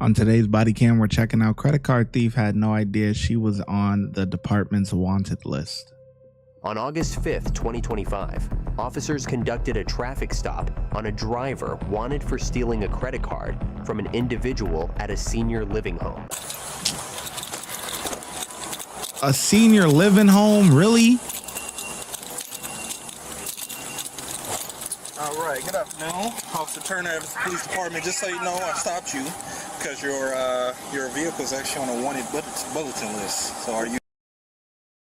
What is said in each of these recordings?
On today's body cam, we're checking out credit card thief had no idea she was on the department's wanted list. On August 5th, 2025, officers conducted a traffic stop on a driver wanted for stealing a credit card from an individual at a senior living home. A senior living home? Really? All right, good afternoon. Officer Turner, Evans Police Department. Just so you know, I stopped you because your vehicle is actually on a wanted bulletin list. So are you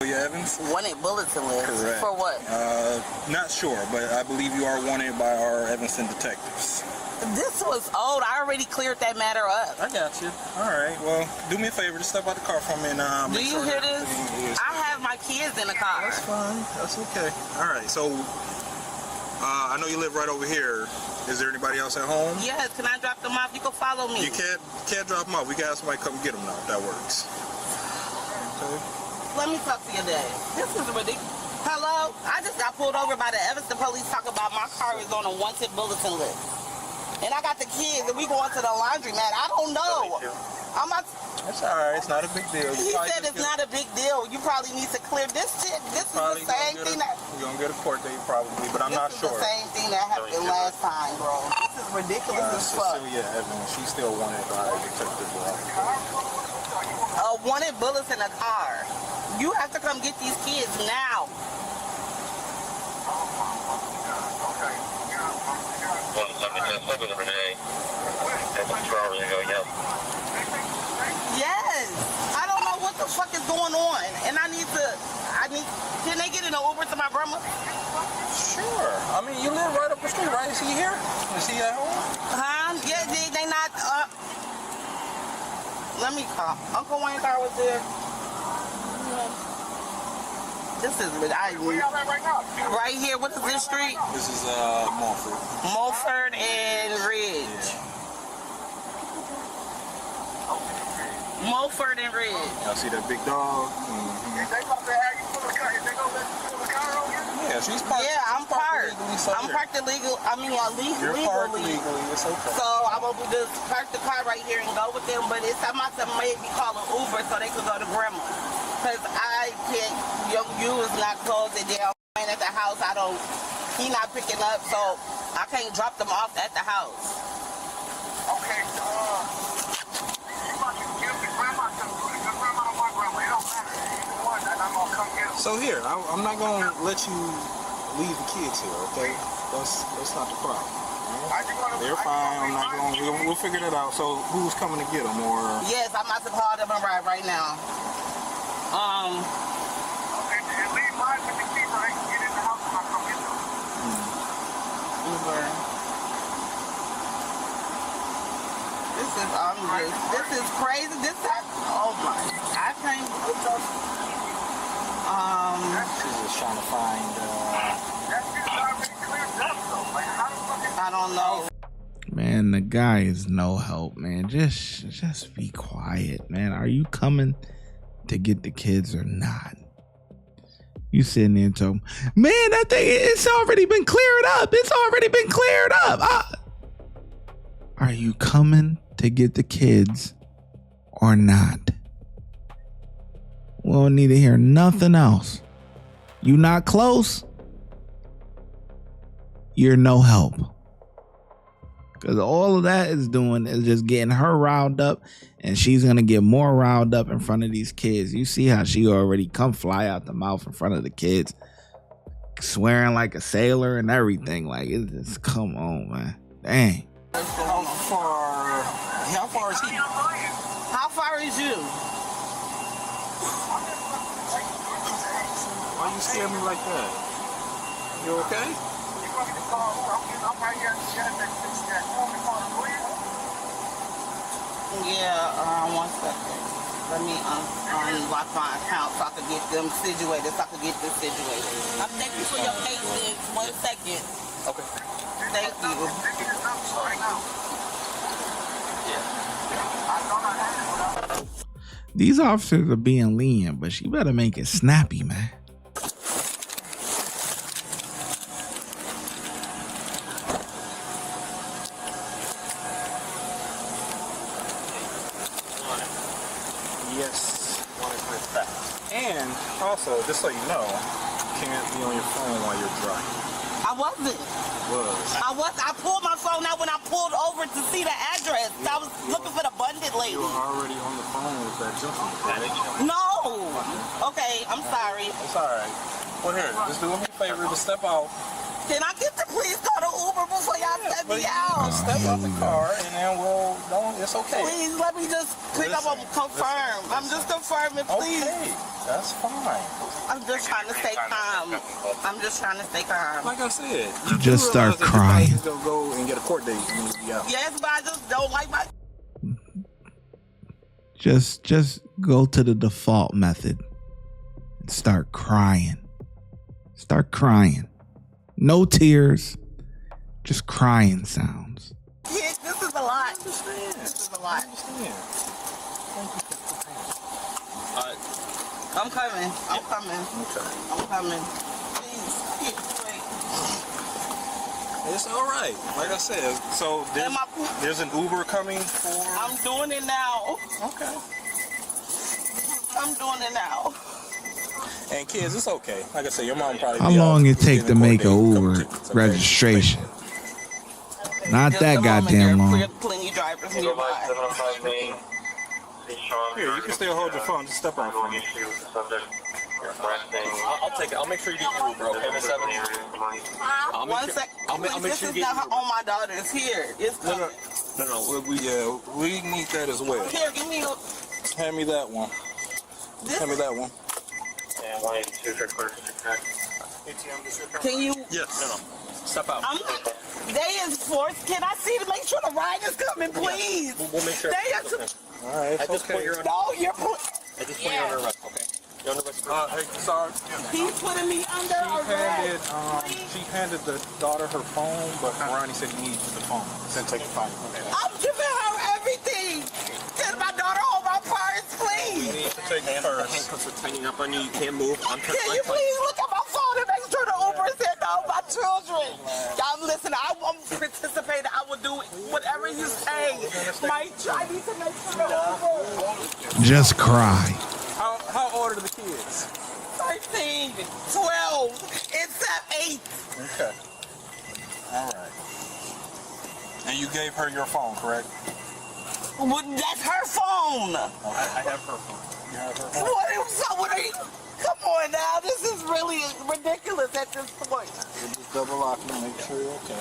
Evans? Wanted bulletin list? Correct. For what? Not sure, but I believe you are wanted by our Evanston detectives. This was old. I already cleared that matter up. I got you. All right. Well, do me a favor. Just step out the car for me and do you hear this? I have my kids in the car. That's fine. That's okay. All right. So I know you live right over here. Is there anybody else at home? Yes. Can I drop them off? You can follow me. You can't drop them off. We got somebody come get them now. If that works. Okay. Let me talk to your dad. This is ridiculous. Hello? I just got pulled over by the Evanston police talking about my car is on a wanted bulletin list. And I got the kids and we going to the laundromat. I don't know. I'm not. That's all right. It's not a big deal. He said it's not a big deal. You probably need to clear this shit. This is the same thing that... You're going to get a court date probably, but I'm not sure. This is the same thing that happened last time, bro. This is ridiculous as fuck. Cecilia Evans, she's still wanted by Detective Rock. Wanted bullets in a car. You have to come get these kids now. Well, let me just look at them today. That's 2 hours ago, yeah. Yes. I don't know what the fuck is going on. And can they get in an Uber to my grandma? Sure. I mean, you live right up the street, right? Is he here? Is he at home? Yeah, they not, let me call. Uncle Wayne's car was there. This is right here. What is this street? This is Mulford. Mulford and Ridge. Yeah. Mulford and Ridge. Y'all see that big dog? Yeah, she's parked. Yeah, I'm parked. I'm parked illegally. You're parked legally. It's okay. So I'm gonna just park the car right here and go with them. But it's time to maybe call an Uber so they could go to grandma. Cause I can't. You is not closing down at the house. He not picking up, so I can't drop them off at the house. Okay, you want to give the grandma some food. Your grandma or my grandma, it don't matter. Either one, and I'm going to come get them. So here, I'm not going to let you leave the kids here, okay? That's not the problem. They're fine. I'm not going to. We'll figure that out. So who's coming to get them, or? Yes, I'm about to call them and ride right now. Okay, and leave mine with the key, right? Get in the house and I'll come get them. Uber. This is crazy. Oh my, I can't. She's just trying to find. That's just already cleared up, though. Like, how the fuck is... I don't know. Man, the guy is no help, man. Just be quiet, man. Are you coming to get the kids or not? You sitting there and talking, man, that thing, it's already been cleared up. It's already been cleared up. Are you coming to get the kids or not? We don't need to hear nothing else. You not close? You're no help. Because all of that is doing is just getting her riled up, and she's going to get more riled up in front of these kids. You see how she already come fly out the mouth in front of the kids, swearing like a sailor and everything. Like, it's just, come on, man. Dang. How far is he? How far is you? Why you scare me like that? You okay? I'm right here. Yeah, 1 second. Let me unlock my account so I can get them situated, Thank you for your patience. 1 second. Okay. Thank you. These officers are being lenient, but she better make it snappy, man. Yes. And also, just so you know, you can't be on your phone while you're driving. I wasn't. I pulled my phone out when I pulled over to see the address. I was looking for the abundant lady. You were already on the phone with that gentleman. No. Okay, I'm sorry. It's all right. Well, here, just do me a favor. Just step out. Can I get to please call the Uber before y'all set me out? Step out the car, and then it's okay. Please let me just pick up and confirm. I'm just confirming, please. Okay, that's fine. I'm just trying to stay calm. Like I said, You just start crying. You're gonna go and get a court date when you be out. Yes, but I just don't like my... Just go to the default method and start crying. Start crying. No tears, just crying sounds. Yes, this is a lot. This is a lot. I'm coming. Please, wait. It's all right. Like I said, so there's an Uber coming for... I'm doing it now. Okay. I'm doing it now. And kids, it's okay. Like I said, your mom probably... How long it take to make a Uber registration? Not that goddamn long. Plenty drivers nearby. Here, you can still hold your phone. Just step out for me. I'll take it. I'll make sure you get your Uber, okay, Miss Evans? One sec. This is not on my daughter. It's here. It's coming. No. We need that as well. Here, give me a... Hand me that one. Hand me that one. And 182 for clerk. Can you... Yes. No. Step out. They is forced. Can I see to make sure the ride is coming, please? We'll make sure. All right. At this point, you're under arrest, okay? You're under arrest. Hey, sorry. He's putting me under arrest. She handed the daughter her phone, but Ronnie said he needs the phone. Then take it fine. Okay. I'm giving her everything. Get my daughter all my purse, please. You need to take it first. Handcuffs are tightening up on you. You can't move. Can you please look at my phone and make sure the Uber said no, my children. Y'all listen, I'm participating. I will do whatever you say. I need to make sure the Uber. Just cry. How old are the kids? 13, 12, it's 8. Okay. All right. And you gave her your phone, correct? Well, that's her phone. I have her phone. You have her phone? What are you? Come on now, this is really ridiculous at this point. Just double lock and make sure you're okay.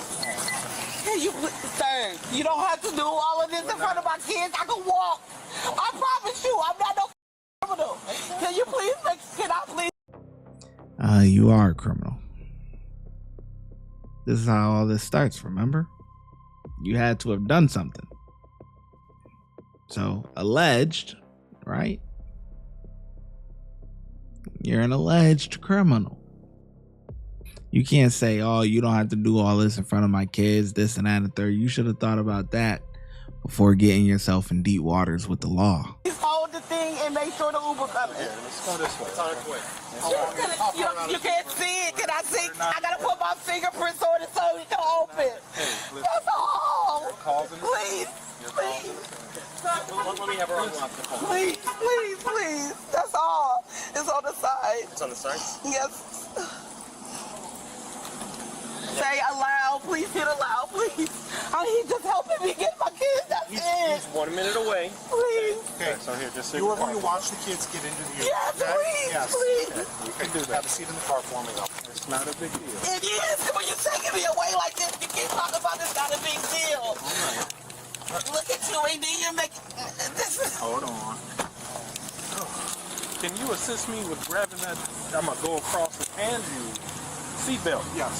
Can you, sir, you don't have to do all of this in front of my kids. I can walk. I promise you, I'm not no criminal. Can you please can I please? You are a criminal. This is how all this starts, remember? You had to have done something. So, alleged, right? You're an alleged criminal. You can't say, oh, you don't have to do all this in front of my kids, this and that and the third. You should have thought about that before getting yourself in deep waters with the law. Just hold the thing and make sure the Uber comes. Yeah, let's go this way. It's on its way. You can't see it. Can I see? I gotta put my fingerprints on it so it can open. That's all. Please. Let me have her on the Please. That's all. It's on the side. It's on the side? Yes. Say allow. Please hit allow, please. He's just helping me get my kids. That's it. He's 1 minute away. Please. Okay, so here, just You ever watch the kids get into the Yes, please. Okay, you can do Have that. a seat in the car for me, though. It's not a big deal. It is. When you're taking me away like this, you keep talking about it's not a big deal. Look at you, AD. You're making this is. Hold on. Can you assist me with grabbing that? I'm gonna go across and hand you seatbelt. Yes.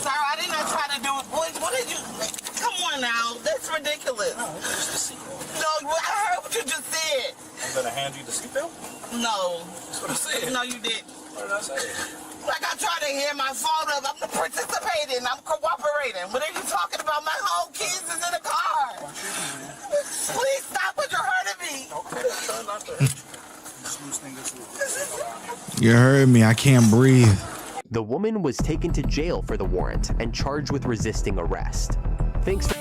Sir, I did not try to do it. Boys, what did you? Come on now. That's ridiculous. No, it's just the seatbelt. No, I heard what you just said. I'm gonna hand you the seatbelt. No. That's what I said. No, you didn't. What did I say? Like I tried to hand my phone up. I'm participating. I'm cooperating. What are you talking about? My whole kids is in the car. Please stop what you're hurting me. Okay, try not to. You heard me. I can't breathe. The woman was taken to jail for the warrant and charged with resisting arrest. Thanks for